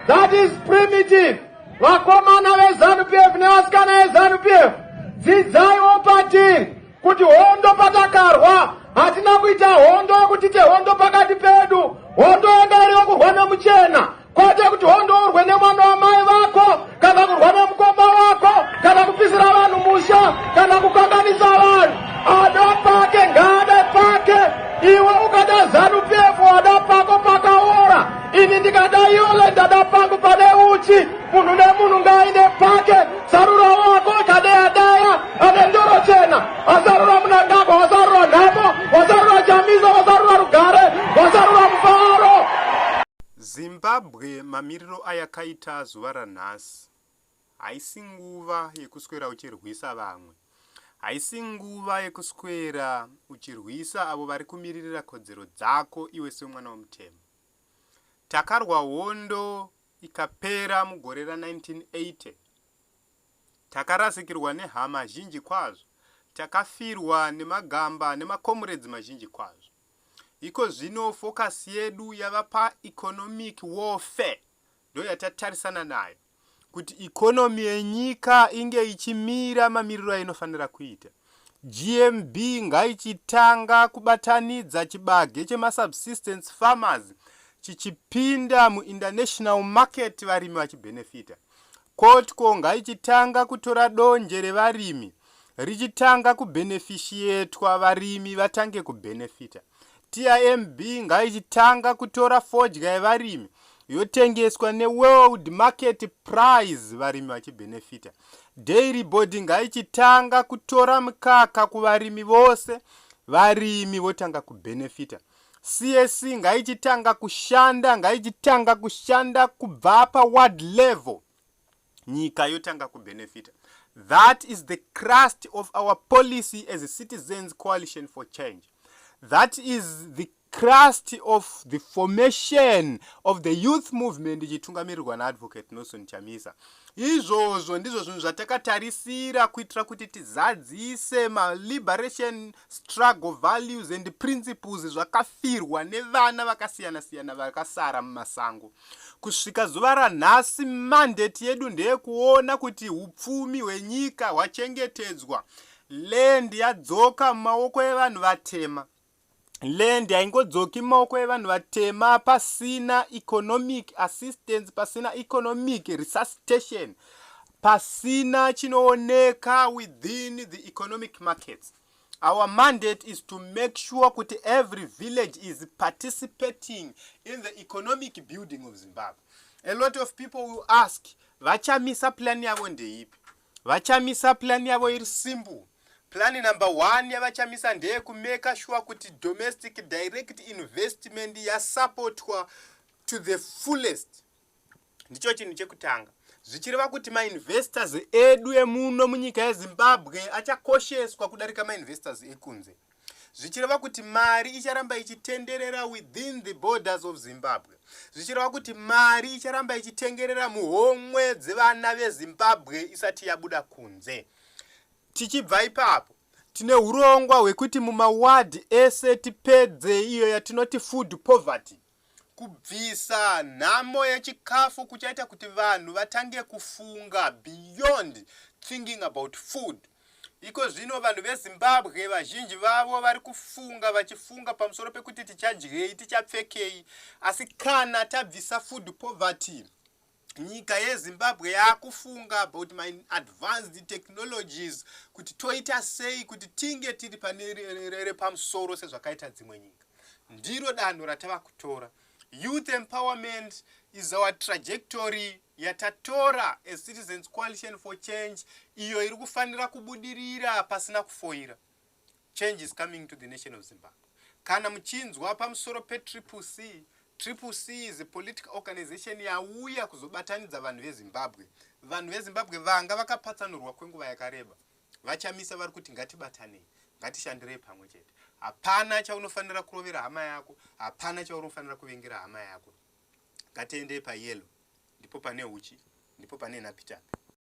That is primitive. Vakomana veZANU-PF nevasikana veZANU-PF, dzidzaiwo patiri kuti hondo patakarwa hatina kuita hondo yekuti hondo pakati pedu, hondo yanga kurwa nemuchena, kwete kuti hondo urwe nemwana wamai vako kana kurwa nemukoma wako kana kupisira vanhu musha kana kukanganisa vanhu. Ada pake ngade pake. Iwe ukada ZANU-PF wada pako pakaora. Ini ndikada yole ndada pangu pade uchi. Munu ne munu ngaine pake. Sarura wako kade adaya. Ade ndoro chena. Azarura Mnangagwa, wazarura Namo, wazarura Chamisa, wazarura Rugare, wazarura Mfaro. Zimbabwe mamiriro ayakaita zuva ranhasi haisi nguva yekuswera uchirwisa vamwe, haisi nguva yekuswera uchirwisa avo vari kumiririra kodzero dzako iwe semwana womutemo. Takarwa hondo ikapera mugore ra1980, takarasikirwa nehama zhinji kwazvo, takafirwa nemagamba nemakomuredzi mazhinji kwazvo. Iko zvino focus yedu yava pa-economic warfare, ndo yatatarisana nayo kuti economy yenyika inge ichimira mamiriro ainofanira kuita. GMB ngaichitanga kubatanidza chibage chema-subsistence farmers chichipinda mu-international market varimi vachibenefita. Kotko ngaichitanga kutora donje revarimi richitanga kubenefishietwa varimi vatange kubenefita. TIMB ngaichitanga kutora fodya yevarimi yotengeswa ne-world market price varimi vachibenefita. Dairy board ngaichitanga kutora mukaka kuvarimi vose, varimi votanga kubenefita. CSC ngaichitanga kushanda kubva pa world level, nyika yotanga kubenefita. That is the crust of our policy as a Citizens Coalition for Change. That is the crust of the formation of the youth movement ichitungamirirwa naAdvocate Nelson Chamisa. Izvozvo ndizvo zvinhu zvatakatarisira kuitira kuti tizadzise ma-liberation struggle values and principles zvakafirwa nevana vakasiyana-siyana vakasara mumasango. Kusvika zuva ranhasi mandate yedu ndeyekuona kuti upfumi hwenyika hwachengetedzwa, land yadzoka mumaoko evanhu vatema. Land haingodzoki mumaoko evanhu vatema pasina economic assistance, pasina economic resuscitation, pasina chinooneka within the economic markets. Our mandate is to make sure that every village is participating in the economic building of Zimbabwe. A lot of people will ask, vachamisa plan yavo ndeipi? Vachamisa plan yavo iri simple. Plan number 1 yavachamisa ndeye kumeka sure kuti domestic direct investment yasupportwa to the fullest. Ndicho chinhu chekutanga. Zvichireva kuti ma-investors edu emuno munyika yeZimbabwe achakosheswa kudarika ma-investors ekunze. Zvichireva kuti mari icharamba ichitenderera within the borders of Zimbabwe. Zvichireva kuti mari icharamba ichitengerera muhomwe dzevana veZimbabwe isati yabuda kunze. Tichibva ipapo tine urongwa hwekuti mumawadi ese tipedze iyo yatinoti food poverty, kubvisa nhamo yechikafu kuchaita kuti vanhu vatange kufunga beyond thinking about food. Iko zvino vanhu veZimbabwe vazhinji vavo vari kufunga vachifunga pamusoro pekuti tichadyei tichapfekei, asi kana tabvisa food poverty, nyika yeZimbabwe yakufunga about my advanced technologies kuti toita sei kuti tinge tiri panere pamusoro sezvakaita dzimwe nyika. Ndiro danho ratava kutora. Youth empowerment is our trajectory yatatora as Citizens Coalition for Change, iyo iri kufanira kubudirira pasina kufoira. Change is coming to the nation of Zimbabwe. Kana muchinzwa pamusoro pe-CCC, CCC is a political organization yauya kuzobatanidza vanhu veZimbabwe. Vanhu veZimbabwe vanga vakapatsanurwa kwenguva yakareba. Vachamisa vari kuti ngatibatanei, ngatishandirei pamwe chete. Hapana chaunofanira kurovera hama yako, hapana chaunofanira kuvengera hama yako. Ngatiendei payellow, ndipo pane uchi, ndipo pane napitapi.